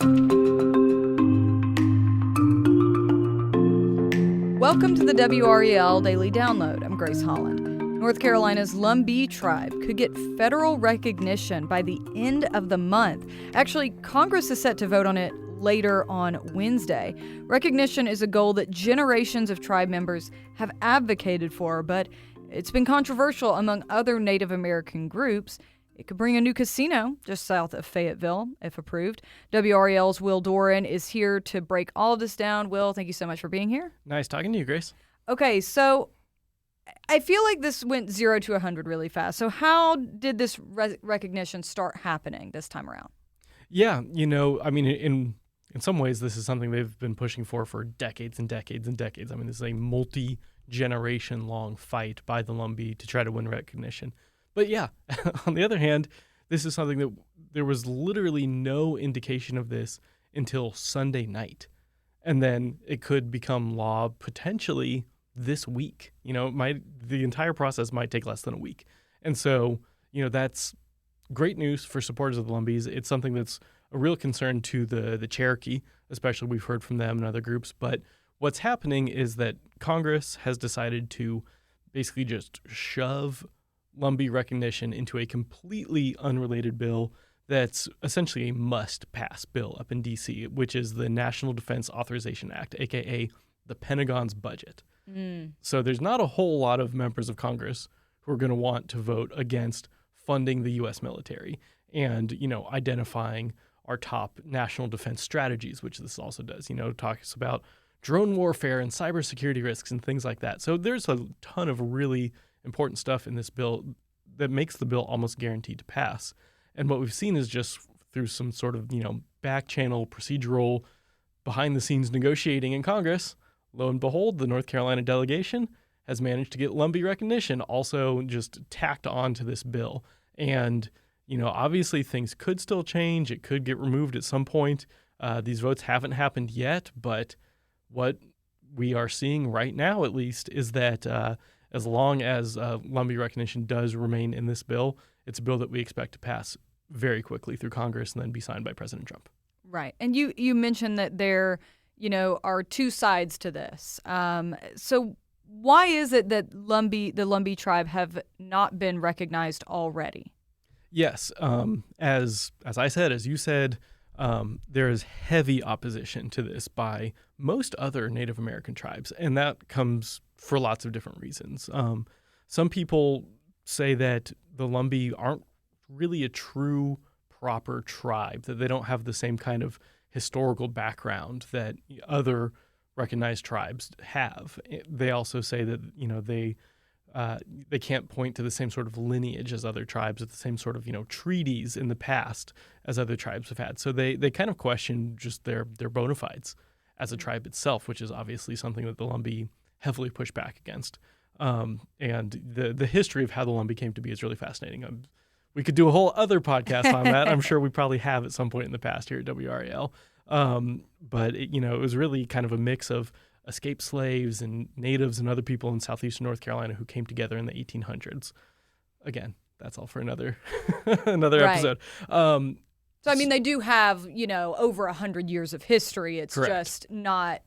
Welcome to the WRAL Daily Download. I'm Grace Holland. North Carolina's Lumbee Tribe could get federal recognition by the end of the month. Actually, Congress is set to vote on it later on Wednesday. Recognition is a goal that generations of tribe members have advocated for, but it's been controversial among other Native American groups. It could bring a new casino just south of Fayetteville, if approved. WRAL's Will Doran is here to break all of this down. Will, thank you so much for being here. Nice talking to you, Grace. Okay, so I feel like this went 0 to 100 really fast. So how did this recognition start happening this time around? Yeah, in some ways, this is something they've been pushing for decades and decades and decades. I mean, this is a multi-generation long fight by the Lumbee to try to win recognition. But yeah, on the other hand, this is something that there was literally no indication of this until Sunday night. And then it could become law potentially this week. The entire process might take less than a week. And so, that's great news for supporters of the Lumbees. It's something that's a real concern to the Cherokee, especially we've heard from them and other groups. But what's happening is that Congress has decided to basically just shove Lumbee recognition into a completely unrelated bill that's essentially a must-pass bill up in D.C., which is the National Defense Authorization Act, a.k.a. the Pentagon's budget. So there's not a whole lot of members of Congress who are going to want to vote against funding the U.S. military and, identifying our top national defense strategies, which this also does. Talks about drone warfare and cybersecurity risks and things like that. So there's a ton of really important stuff in this bill that makes the bill almost guaranteed to pass. And what we've seen is just through some sort of, back channel procedural behind the scenes negotiating in Congress, lo and behold, the North Carolina delegation has managed to get Lumbee recognition also just tacked on to this bill. And, obviously things could still change. It could get removed at some point. These votes haven't happened yet, but what we are seeing right now, at least, is that as long as Lumbee recognition does remain in this bill, it's a bill that we expect to pass very quickly through Congress and then be signed by President Trump. Right. And you mentioned that there, are two sides to this. So why is it that the Lumbee Tribe have not been recognized already? Yes. As I said, as you said, there is heavy opposition to this by most other Native American tribes, and that comes for lots of different reasons. Some people say that the Lumbee aren't really a true, proper tribe, that they don't have the same kind of historical background that other recognized tribes have. They also say that, they can't point to the same sort of lineage as other tribes, or the same sort of, treaties in the past as other tribes have had. So they kind of question just their bona fides as a tribe itself, which is obviously something that the Lumbee heavily push back against. And the history of how the Lumbee came to be is really fascinating. We could do a whole other podcast on that. I'm sure we probably have at some point in the past here at WRAL. But it was really kind of a mix of escaped slaves and natives and other people in southeastern North Carolina who came together in the 1800s. Again, that's all for another episode. So, they do have, over 100 years of history. It's correct. Just not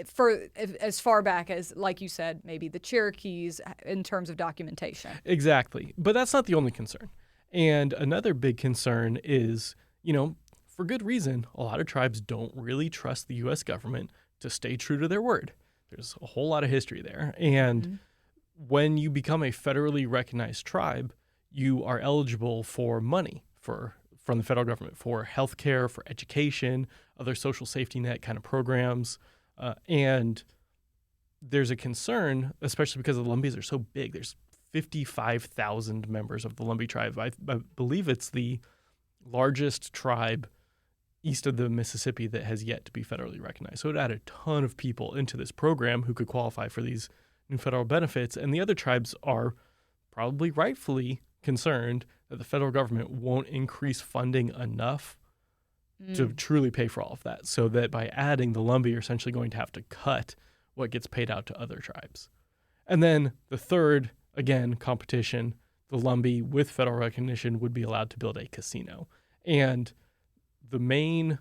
for as far back as, like you said, maybe the Cherokees in terms of documentation. Exactly. But that's not the only concern. And another big concern is, for good reason, a lot of tribes don't really trust the U.S. government to stay true to their word. There's a whole lot of history there. And when you become a federally recognized tribe, you are eligible for money from the federal government for health care, for education, other social safety net kind of programs. And there's a concern, especially because the Lumbees are so big. There's 55,000 members of the Lumbee Tribe. I believe it's the largest tribe east of the Mississippi that has yet to be federally recognized. So it added a ton of people into this program who could qualify for these new federal benefits. And the other tribes are probably rightfully concerned that the federal government won't increase funding enough to truly pay for all of that. So that by adding the Lumbee, you're essentially going to have to cut what gets paid out to other tribes. And then the third, again, competition, the Lumbee with federal recognition would be allowed to build a casino. And the main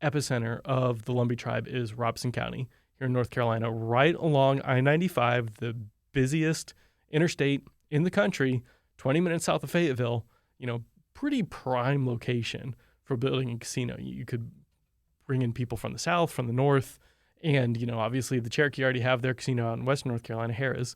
epicenter of the Lumbee Tribe is Robeson County here in North Carolina, right along I-95, the busiest interstate in the country, 20 minutes south of Fayetteville. Pretty prime location for building a casino. You could bring in people from the south, from the north, and obviously the Cherokee already have their casino out in Western North Carolina, Harrah's.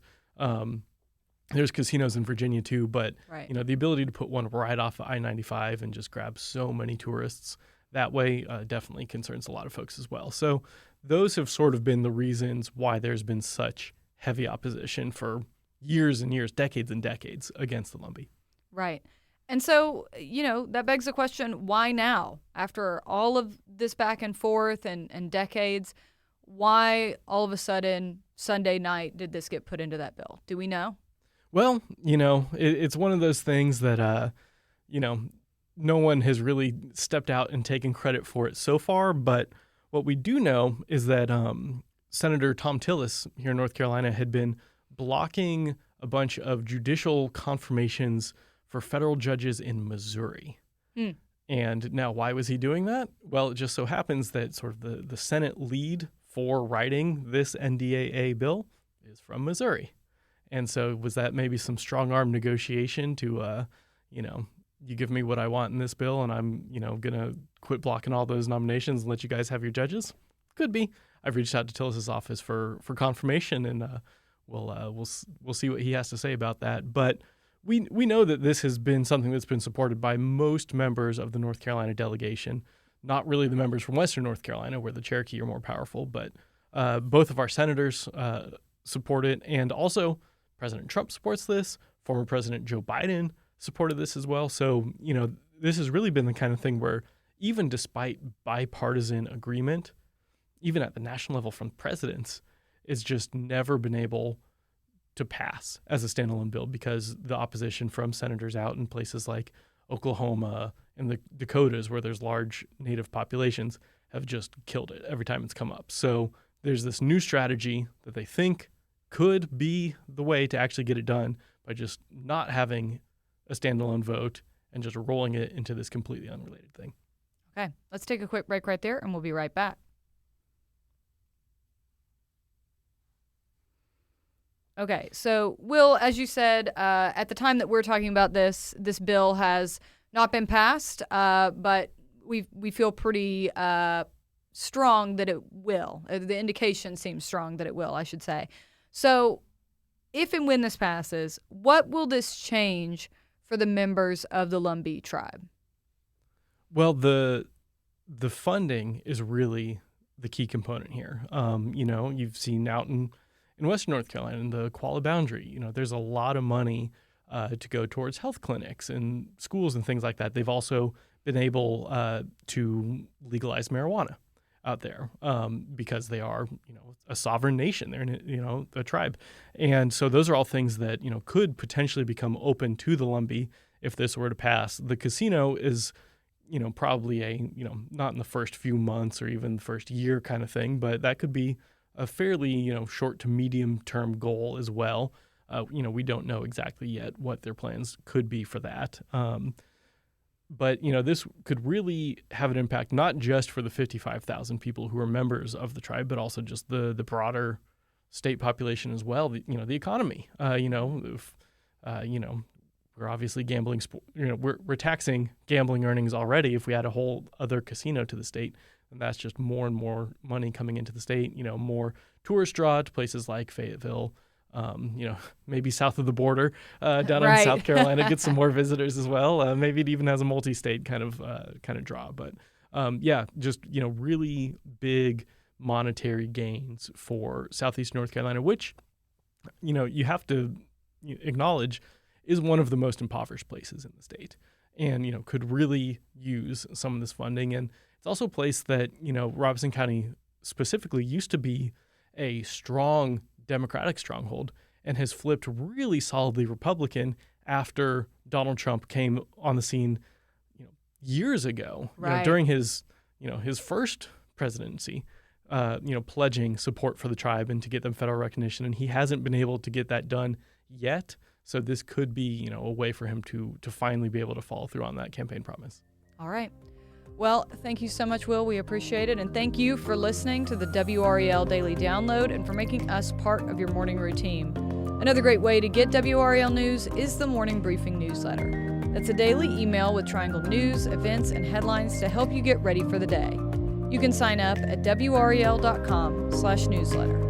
There's casinos in Virginia too, but Right. The ability to put one right off of I-95 and just grab so many tourists that way definitely concerns a lot of folks as well. So those have sort of been the reasons why there's been such heavy opposition for years and years, decades and decades against the Lumbee. Right. And so, that begs the question, why now? After all of this back and forth and decades, why all of a sudden Sunday night did this get put into that bill? Do we know? Well, it's one of those things that, no one has really stepped out and taken credit for it so far. But what we do know is that Senator Tom Tillis here in North Carolina had been blocking a bunch of judicial confirmations for federal judges in Missouri. And now why was he doing that? Well, it just so happens that sort of the Senate lead for writing this NDAA bill is from Missouri. And so was that maybe some strong arm negotiation to, you give me what I want in this bill and I'm, going to quit blocking all those nominations and let you guys have your judges? Could be. I've reached out to Tillis's office for confirmation, and we'll see what he has to say about that. But we know that this has been something that's been supported by most members of the North Carolina delegation, not really the members from Western North Carolina where the Cherokee are more powerful, but both of our senators support it. And also President Trump supports this. Former President Joe Biden supported this as well. So, this has really been the kind of thing where even despite bipartisan agreement, even at the national level from presidents, it's just never been able to pass as a standalone bill because the opposition from senators out in places like Oklahoma and the Dakotas, where there's large native populations, have just killed it every time it's come up. So there's this new strategy that they think could be the way to actually get it done by just not having a standalone vote and just rolling it into this completely unrelated thing. Okay, let's take a quick break right there, and we'll be right back. Okay, so Will, as you said, at the time that we're talking about this bill has not been passed, but we feel pretty strong that it will. The indication seems strong that it will, I should say. So if and when this passes, what will this change for the members of the Lumbee Tribe? Well, the funding is really the key component here. You've seen out in Western North Carolina, in the Qualla Boundary, there's a lot of money to go towards health clinics and schools and things like that. They've also been able to legalize marijuana out there because they are, a sovereign nation. They're, a tribe. And so those are all things that, could potentially become open to the Lumbee if this were to pass. The casino is, probably not in the first few months or even the first year kind of thing, but that could be a fairly, short to medium term goal as well. We don't know exactly yet what their plans could be for that. But, this could really have an impact, not just for the 55,000 people who are members of the tribe, but also just the broader state population as well. The economy, we're obviously gambling, we're taxing gambling earnings already. If we add a whole other casino to the state, and that's just more and more money coming into the state, more tourist draw to places like Fayetteville, maybe south of the border, down in South Carolina, get some more visitors as well. Maybe it even has a multi-state kind of draw. But just, really big monetary gains for southeastern North Carolina, which, you have to acknowledge is one of the most impoverished places in the state and, could really use some of this funding. And it's also a place that, Robeson County specifically used to be a strong Democratic stronghold and has flipped really solidly Republican after Donald Trump came on the scene, years ago, during his first presidency, pledging support for the tribe and to get them federal recognition. And he hasn't been able to get that done yet. So this could be, a way for him to finally be able to follow through on that campaign promise. All right. Well, thank you so much, Will. We appreciate it. And thank you for listening to the WRAL Daily Download and for making us part of your morning routine. Another great way to get WRAL news is the Morning Briefing newsletter. That's a daily email with Triangle news, events, and headlines to help you get ready for the day. You can sign up at WRAL.com/newsletter.